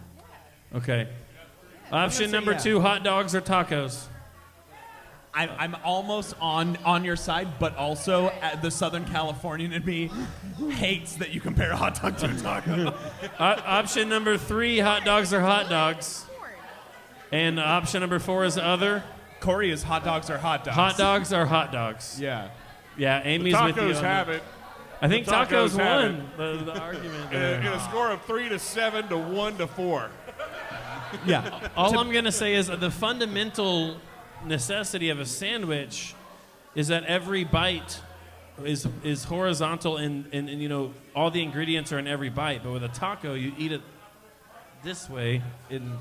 Okay. Option say number yeah. 2, hot dogs or tacos. I'm almost on your side, but also the Southern Californian in me hates that you compare a hot dog to a taco. Option number 3, hot dogs are hot dogs. And option number 4 is other. Corey is hot dogs are hot dogs. Hot dogs are hot dogs. Yeah. Yeah, Amy's with you. Tacos on have that. it. I think The tacos tacos have won the argument. In a score of 3-7 to 1-4. Yeah. All I'm going to say is the fundamental necessity of a sandwich is that every bite is horizontal and you know all the ingredients are in every bite. But with a taco, you eat it this way, and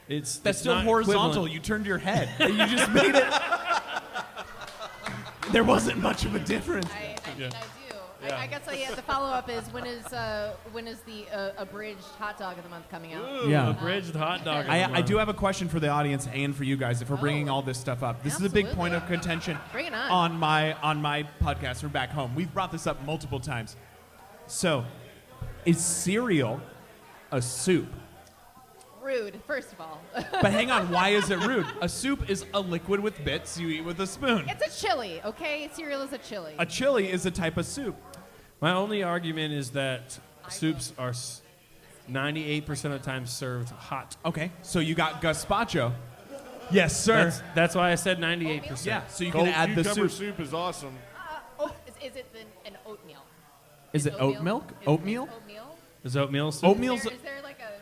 That's it's still not horizontal. equivalent. You turned your head. You just made it. There wasn't much of a difference. I do. I guess the follow-up is when is the abridged hot dog of the month coming out? Ooh, Yeah. abridged hot dog. I do have a question for the audience and for you guys if we're bringing all this stuff up. This is a big point of Absolutely. contention Bring it on. on my podcast or back home. We've brought this up multiple times. So, is cereal a soup? Rude, first of all. But hang on, why is it rude? A soup is a liquid with bits you eat with a spoon. It's a chili, okay? Cereal is a chili. A chili is a type of soup. My only argument is that soups are 98% of the time served hot. Okay, so you got gazpacho. Yes, sir. That's why I said 98%. Yeah, so you Cold can add the cucumber soup. soup is awesome. Is it an oatmeal? Is it oat milk? Is it Oatmeal? Oatmeal? Is oatmeal soup? Oatmeal's Is there like a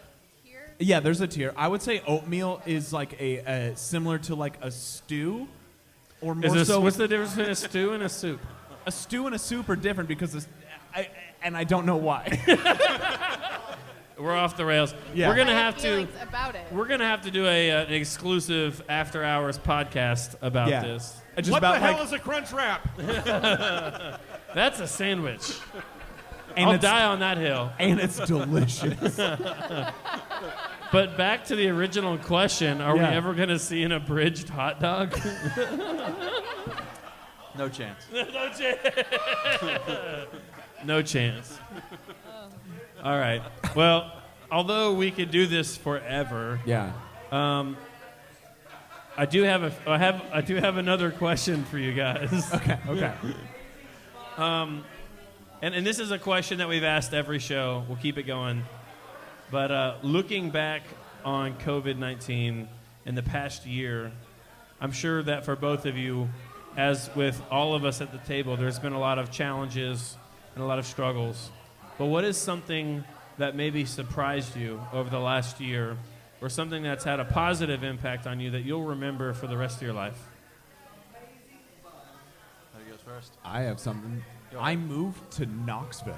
tier? yeah. There's a tier. I would say oatmeal is like a similar to like a stew, or more so. What's the difference between a stew and a soup? A stew and a soup are different because I don't know why. We're off the rails. Yeah. We're gonna I have to. feelings about it. We're gonna have to do an exclusive after hours podcast about Yeah. this. Just What about the hell like, is a crunch wrap? That's a sandwich. and I'll it's, die on that hill. and it's delicious. But back to the original question: are Yeah. we ever gonna see an abridged hot dog? No chance. No chance. No chance. All right. Well, although we could do this forever, Yeah. I do have another question for you guys. Okay. Okay. And this is a question that we've asked every show. We'll keep it going. But looking back on COVID-19 in the past year, I'm sure that for both of you, as with all of us at the table, there's been a lot of challenges and a lot of struggles. But what is something that maybe surprised you over the last year, or something that's had a positive impact on you that you'll remember for the rest of your life? Who goes first? I have something. I moved to Knoxville.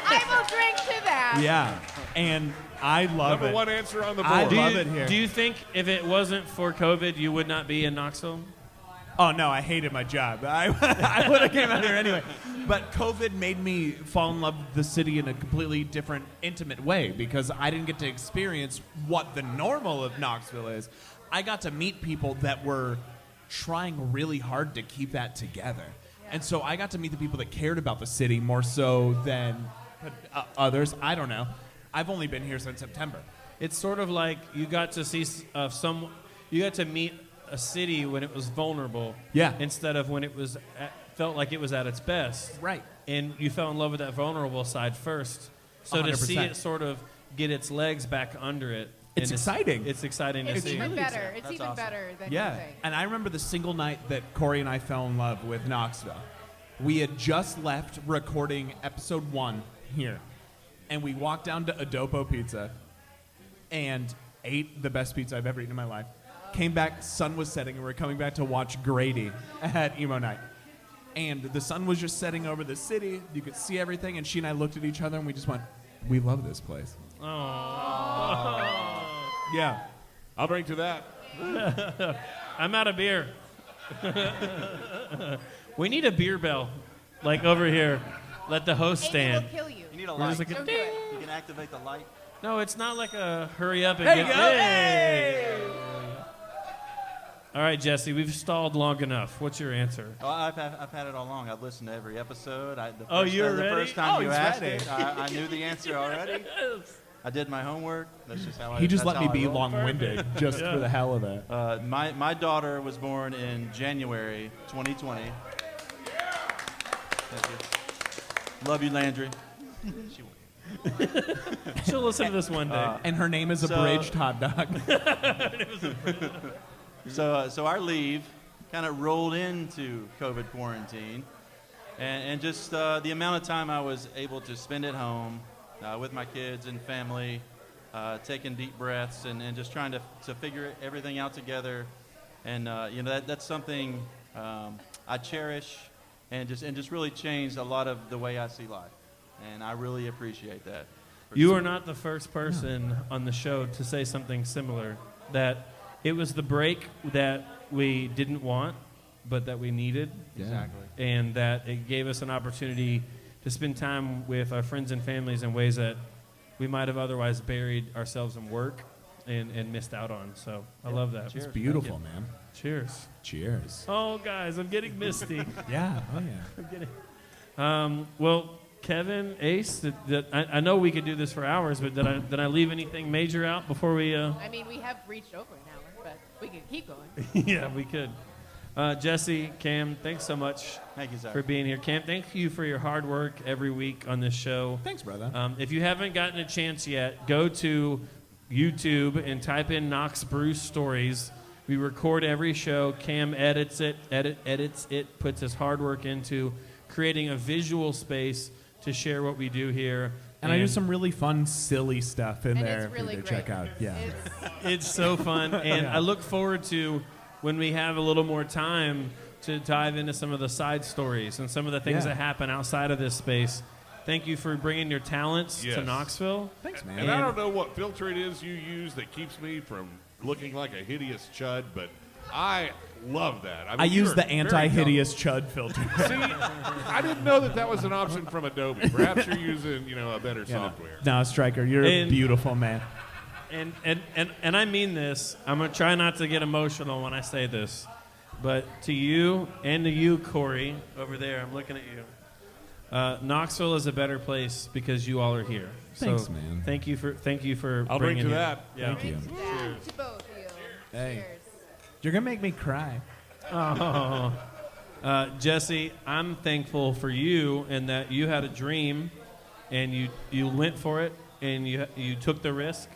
I will drink to that. Yeah, and I love Number it. one answer on the board. I love it here. Do you think if it wasn't for COVID, you would not be in Knoxville? Oh no, I hated my job. I would have came out here anyway. But COVID made me fall in love with the city in a completely different, intimate way because I didn't get to experience what the normal of Knoxville is. I got to meet people that were trying really hard to keep that together. And so I got to meet the people that cared about the city more so than others. I don't know. I've only been here since September. It's sort of like you got to see you got to meet a city when it was vulnerable, Yeah. instead of when it was felt like it was at its best, Right. and you fell in love with that vulnerable side first. So to see 100%. it sort of get its legs back under it, It's and exciting. It's exciting to It's see. even better. It's That's even awesome. better than you Yeah, think. and I remember the single night that Corey and I fell in love with Knoxville. We had just left recording episode 1 here, and we walked down to Adobo Pizza and ate the best pizza I've ever eaten in my life. Came back, sun was setting, and we were coming back to watch Grady at Emo Night. And the sun was just setting over the city. You could see everything, and she and I looked at each other, and we just went, we love this place. Yeah. I'll drink to that. I'm out of beer. We need a beer bell, like over here. Let the host Amy stand. will kill you. You need a We're light. just like a Don't do ding. it. You can activate the light. No, it's not like a hurry up and There you get. go. Hey! All right, Jesse, we've stalled long enough. What's your answer? Oh, I've had it all along. I've listened to every episode. Oh, you're the ready? first time Oh, you he's asked ready. it, I knew the answer already. I did my homework. That's just how He just that's let me how I be roll. long-winded just for the hell of it. My daughter was born in January 2020. Thank you. Love you, Landry. She'll listen to this one day. And her name is Abridged Hot Dog. So our leave kind of rolled into COVID quarantine, and just the amount of time I was able to spend at home with my kids and family, taking deep breaths and just trying to figure everything out together, and that's something I cherish, and just really changed a lot of the way I see life, and I really appreciate that. You are not the first person on the show to say something similar, that it was the break that we didn't want, but that we needed. Exactly. And that it gave us an opportunity to spend time with our friends and families in ways that we might have otherwise buried ourselves in work and missed out on. So I love that. It's beautiful, man. Cheers. Cheers. Oh, guys, I'm getting misty. Yeah. Oh, yeah. I'm getting. Well, Kevin, Ace, I know we could do this for hours, but did I leave anything major out before we? I mean, we have reached over an hour, but we could keep going. Yeah, we could. Jesse, Cam, thanks so much Thank you, Zach. for being here. Cam, thank you for your hard work every week on this show. Thanks, brother. If you haven't gotten a chance yet, go to YouTube and type in Knox Brews Stories. We record every show. Cam edits it, puts his hard work into creating a visual space to share what we do here. And I do some really fun, silly stuff in And there it's for really you to great. check out. Yeah. It's so fun, and I look forward to when we have a little more time to dive into some of the side stories and some of the things that happen outside of this space. Thank you for bringing your talents to Yes. Knoxville. Thanks, man. And I don't know what filter it is you use that keeps me from looking like a hideous chud, but I love that. I you use are the very anti-hideous chud filter. See, I didn't know that was an option from Adobe. Perhaps you're using, a better software. No, Stryker, you're a And- beautiful man. And I mean this. I'm going to try not to get emotional when I say this. But to you and to you, Corey, over there, I'm looking at you. Knoxville is a better place because you all are here. Thanks, so man. Thank you for I'll drink bringing to it. that. Yeah. Thank you. To both of you. Hey. Cheers. You're going to make me cry. Oh. Jesse, I'm thankful for you and that you had a dream and you went for it and you took the risk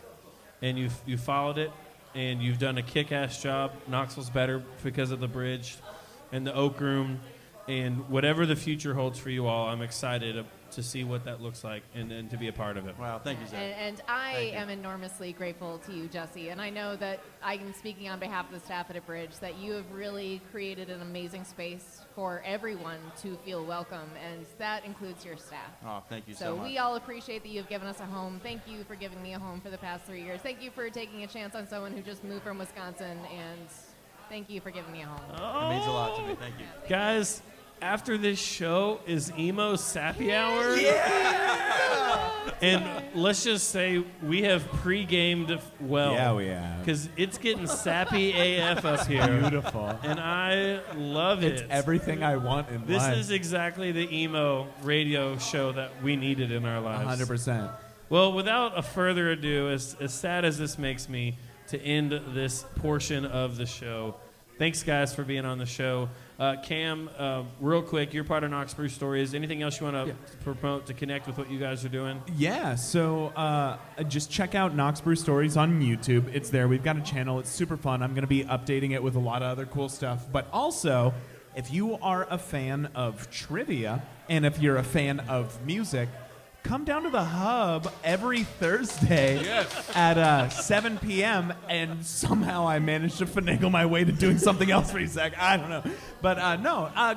and you followed it and you've done a kick-ass job. Knoxville's better because of the bridge and the Oak Room, and whatever the future holds for you all, I'm excited to see what that looks like and to be a part of it. Wow, thank you, Zach. And I am enormously grateful to you, Jesse. And I know that I am speaking on behalf of the staff at A Bridge, that you have really created an amazing space for everyone to feel welcome, and that includes your staff. Oh, thank you so So much. we all appreciate that you've given us a home. Thank you for giving me a home for the past 3 years. Thank you for taking a chance on someone who just moved from Wisconsin, and thank you for giving me a home. It means a lot to me. Thank you. Guys, after this show is Emo Sappy Hour. And let's just say we have pre-gamed well. Yeah, we have. Because it's getting sappy AF up here. Beautiful. And I love it. It's everything I want in This life. is exactly the emo radio show that we needed in our lives. 100%. Well, without a further ado, as sad as this makes me to end this portion of the show, thanks, guys, for being on the show. Cam, real quick, you're part of Knox Brew Stories. Anything else you want to promote to connect with what you guys are doing? Yeah, so just check out Knox Brew Stories on YouTube. It's there. We've got a channel. It's super fun. I'm going to be updating it with a lot of other cool stuff. But also, if you are a fan of trivia and if you're a fan of music, come down to the Hub every Thursday at 7 p.m. And somehow I managed to finagle my way to doing something else for you, Zach. I don't know. But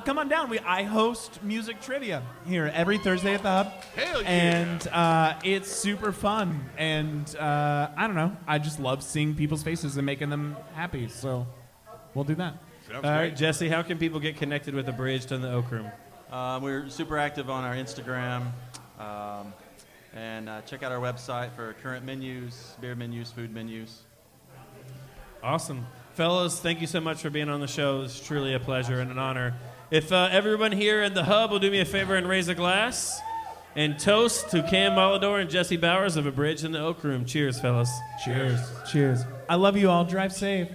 come on down. I host music trivia here every Thursday at the Hub. Hell yeah. And it's super fun. And I don't know. I just love seeing people's faces and making them happy. So we'll do that. Sounds All right, great. Jesse, how can people get connected with the Bridge and the Oak Room? We're super active on our Instagram. And check out our website for current menus, beer menus, food menus. Awesome. Fellas, thank you so much for being on the show. It's truly a pleasure and an honor. If everyone here in the Hub will do me a favor and raise a glass, And toast to Cam Volador and Jesse Bowers of A Bridge in the Oak Room. Cheers, fellas. Cheers. Cheers. I love you all. Drive safe.